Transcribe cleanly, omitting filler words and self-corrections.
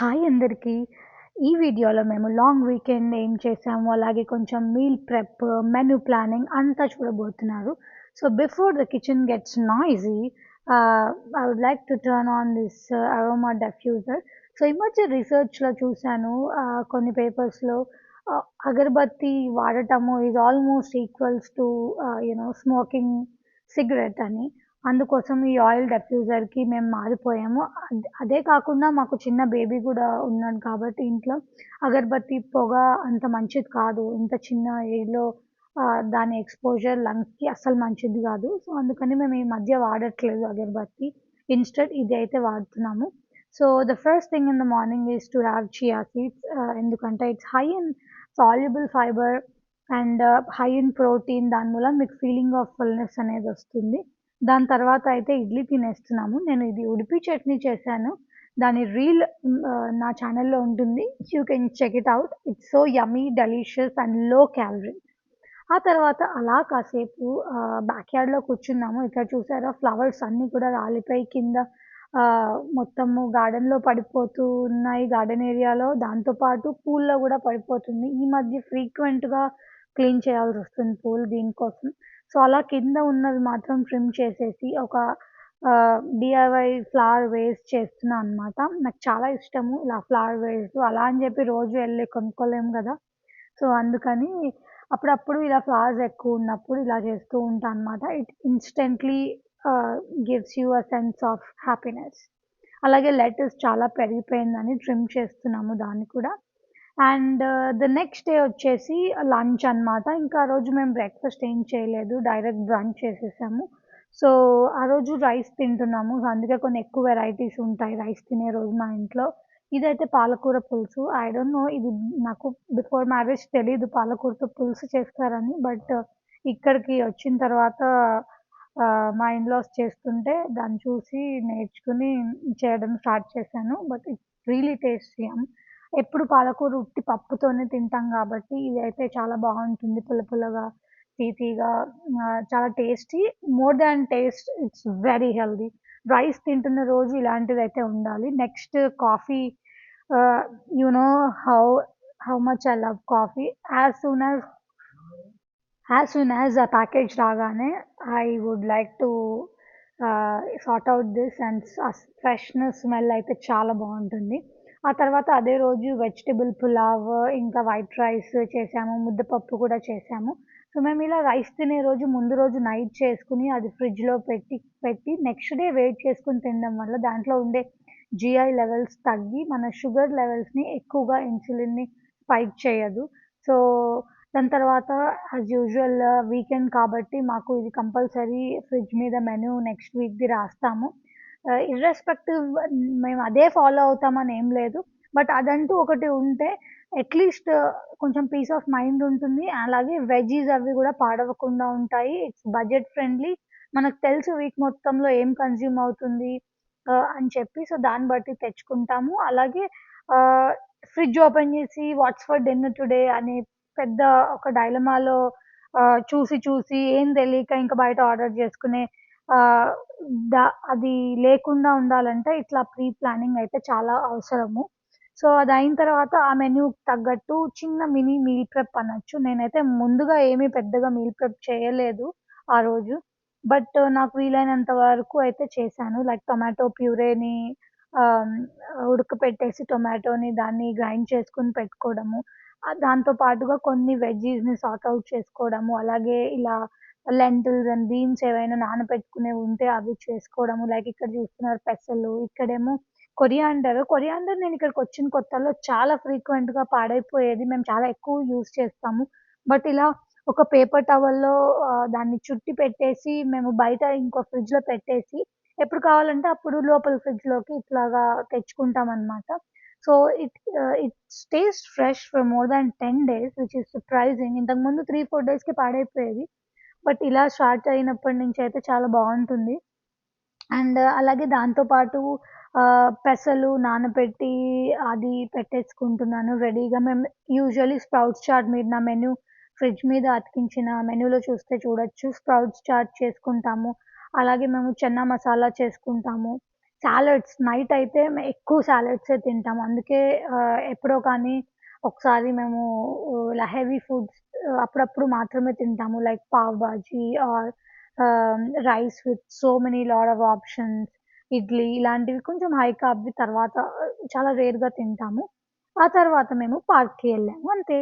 Hi అందరికీ. ఈ వీడియోలో మేము లాంగ్ వీకెండ్ ఏం చేసాము, అలాగే కొంచెం మీల్ ప్రెప్, మెను ప్లానింగ్ అంతా చూడబోతున్నారు. So before the kitchen gets noisy, I would like to turn on this aroma diffuser. So ఈ మధ్య రీసెర్చ్‌లో చూసాను, కొన్ని పేపర్స్‌లో అగరబత్తి వాడటము is almost equals to smoking cigarette అని. అందుకోసం ఈ ఆయిల్ డిఫ్యూజర్‌కి మేము మారిపోయాము. అదే కాకుండా మాకు చిన్న బేబీ గూడా ఉన్నాడు కాబట్టి ఇంట్లో అగరబత్తి పొగ అంత మంచిది కాదు. ఇంత చిన్న ఏజ్‌లో దాని ఎక్స్‌పోజర్ లంగ్స్‌కి అస్సలు మంచిది గాదు. సో, అందుకని మేము ఈ మధ్య వాడట్లేదు అగరబత్తి. ఇన్‌స్టెడ్ ఇదైతే వాడుతున్నాము. So, the first thing in the morning is to have chia seeds, ఎందుకంటే it's high in soluble fibre and high in protein. దాని మూలం మీకు ఫీలింగ్ ఆఫ్ ఫుల్‌నెస్ అనేదొస్తుంది. దాని తర్వాత అయితే ఇడ్లీ తినేస్తున్నాము. నేను ఇది ఉడిపి చట్నీ చేశాను. దాని రీల్ నా ఛానెల్‌లో ఉంటుంది. You can check it out. It's so yummy, delicious and low calorie. ఆ తర్వాత అలా కాసేపు బ్యాక్‌యార్డ్‌లో కూర్చున్నాము. ఇక్కడ చూసారా, ఫ్లవర్స్ అన్నీ కూడా రాలిపోయి కింద మొత్తము గార్డెన్‌లో పడిపోతూ ఉన్నాయి గార్డెన్ ఏరియాలో. దాంతో పాటు పూల్‌లో గూడా పడిపోతుంది. ఈ మధ్య ఫ్రీక్వెంట్‌గా క్లీన్ చేయాల్సొస్తుంది పూలు దీనికోసం. సో, అలా కింద ఉన్నవి మాత్రం ట్రిమ్ చేసేసి ఒక డీఐవై ఫ్లవర్ వేస్ చేస్తున్నా అనమాట. నాకు చాలా ఇష్టము ఇలా ఫ్లవర్ వేస్. అలా అని జెప్పి రోజు ఎళ్లి కొనుక్కోలేము గదా! సో, అందుకని అప్పుడప్పుడు ఇలా ఫ్లవర్స్ ఎక్కువున్నప్పుడు ఇలా చేస్తూ ఉంటా అనమాట. ఇట్ ఇన్‌స్టంట్‌లీ ఆహ్, gives you a sense of happiness. అలాగే లెటస్ చాలా పెరిగిపోయిందని ట్రిమ్ చేస్తున్నాము దాన్ని కూడా. అండ్ ద నెక్స్ట్ డే వచ్చేసి లంచ్ అనమాట. ఇంకా ఆ రోజు మేము బ్రేక్‌ఫాస్ట్ ఏం చేయలేదు. డైరెక్ట్ బ్రంచ్ చేసేసాము. సో, ఆ రోజు రైస్ తింటున్నాము. సో, అందుకే కొన్ని ఎక్కువ వెరైటీస్ ఉంటాయి రైస్ తినే రోజు మా ఇంట్లో. ఇదైతే పాలకూర పులుసు. ఐ డోంట్ నో, ఇది నాకు బిఫోర్ మ్యారేజ్ తెలీదు పాలకూరతో పులుసు చేస్తారని. బట్ ఇక్కడికి వచ్చిన తర్వాత మా ఇన్‌లాస్ చేస్తుంటే దాన్ని చూసి నేర్చుకొని చేయడం స్టార్ట్ చేశాను. But it's really tasty. ఎప్పుడు పాలకూర ఉట్టి పప్పుతోనే తింటాం గాబట్టి, ఇదైతే చాలా బావుంటుంది. పుల్ల పుల్లగా, తీపిగా, చాలా tasty. More than taste, it's very healthy. Rice తింటున్న రోజు ఇలాంటిదైతే ఉండాలి. Next coffee. Ah, you know how how much I love coffee. As soon as as soon as ఆ ప్యాకేజ్ రాగానే I would like to sort out this and freshness smell అయితే చాలా బావుంటుంది. ఆ తర్వాత అదే రోజు వెజిటబుల్ పులావ్, ఇంకా వైట్ రైస్ చేసాము. ముద్దపప్పు కూడా చేసాము. సో, మేమిలా రైస్ తినే రోజు ముందు రోజు నైట్ చేసుకొని అది ఫ్రిడ్జ్‌లో పెట్టి నెక్స్ట్ డే వేడి చేసుకొని తినడం వల్ల దాంట్లో ఉండే జీఐ లెవెల్స్ తగ్గి మన షుగర్ లెవెల్స్‌ని ఎక్కువగా ఇన్సులిన్‌ని స్పైక్ చేయదు. సో, దాని తర్వాత యాజ్ యూజువల్ వీకెండ్ కాబట్టి మాకు ఇది కంపల్సరీ ఫ్రిడ్జ్ మీద మెను నెక్స్ట్ వీక్‌ది రాస్తాము. ఇర్రెస్పెక్టివ్ మేము అదే ఫాలో అవుతామని ఏం లేదు. బట్ అదంటూ ఒకటి ఉంటే అట్‌లీస్ట్ కొంచెం పీస్ ఆఫ్ మైండ్ ఉంటుంది. అలాగే వెజ్జీస్ అవి గూడా పాడవకుండా ఉంటాయి. It's budget friendly. మనకు తెలుసు వీక్ మొత్తంలో ఏం కన్జ్యూమ్ అవుతుంది అని చెప్పి. సో, దాన్ని బట్టి తెచ్చుకుంటాము. అలాగే ఆహ్, ఫ్రిడ్జ్ ఓపెన్ చేసి వాట్స్ ఫర్ డిన్నర్ టుడే అని పెద్ద ఒక డైలమాలో చూసి ఏం తెలీక ఇంక బయట ఆర్డర్ చేసుకునే ఆహ్, ద అది లేకుండా ఉండాలంటే ఇట్లా ప్రీ ప్లానింగ్ అయితే చాలా అవసరము. సో, అదయిన తర్వాత ఆ మెన్యూకి తగ్గట్టు చిన్న మినీ మీల్ ప్రెప్ అనొచ్చు. నేనైతే ముందుగా ఏమి పెద్దగా మీల్ ప్రెప్ చేయలేదు ఆ రోజు. బట్ నాకు వీలైనంత వరకు అయితే చేశాను. లైక్ టొమాటో ప్యూరేని ఆహ్, ఉడకపెట్టేసి టొమాటోని దాన్ని గ్రైండ్ చేసుకొని పెట్టుకోవడము. దాంతో పాటుగా కొన్ని వెజ్జీస్‌ని సార్ట్ ఔట్ చేసుకోవడము. అలాగే ఇలా లెంటిల్స్ అండ్ బీన్స్ ఏవైనా నానబెట్టుకునేవి ఉంటే అవి చేసుకోవడము. లైక్ ఇక్కడ చూస్తున్నారు పెసలు, ఇక్కడేమో కొరియాండర్ నేనిక్కడికొచ్చిన కొత్తలో చాలా ఫ్రీక్వెంట్‌గా పాడైపోయేది. మేము చాలా ఎక్కువ యూజ్ చేస్తాము. బట్ ఇలా ఒక పేపర్ టవల్‌లో దాన్ని చుట్టి పెట్టేసి మేము బయట ఇంకో ఫ్రిడ్జ్‌లో పెట్టేసి ఎప్పుడు కావాలంటే అప్పుడు లోపల ఫ్రిడ్జ్‌లోకి ఇట్లాగా తెచ్చుకుంటామనమాట. So, it stays fresh for more than 10 days which is surprising. ఇంతకుముందు 3, 4 డేస్‌కి పాడైపోయేది. బట్ ఇలా స్టార్ట్ అయినప్పటి నుంచి అయితే చాలా బావుంటుంది. అండ్ అలాగే దాంతో పాటు పెసలు నానబెట్టి అది పెట్టేసుకుంటున్నాను రెడీగా. మేము యూజువల్లీ స్ప్రౌట్స్ చాట్, మీరు నా మెను ఫ్రిడ్జ్ మీద అతికించిన మెనూలో చూస్తే చూడొచ్చు. స్ప్రౌట్స్ చాట్ చేసుకుంటాము. అలాగే మేము చెన్నా మసాలా చేసుకుంటాము. సాలడ్స్ నైట్ అయితే ఎక్కువ సాలడ్సే తింటాము. అందుకే ఎప్పుడో కానీ ఒకసారి మేము ఇలా హెవీ ఫుడ్స్ అప్పుడప్పుడు మాత్రమే తింటాము. Like pav bhaji or rice with so many lot of options, idli ఇలాంటివి కొంచెం హై కార్బ్‌వి తర్వాత చాలా రేర్‌గా తింటాము. ఆ తర్వాత మేము పార్క్‌కి వెళ్ళాము అంతే.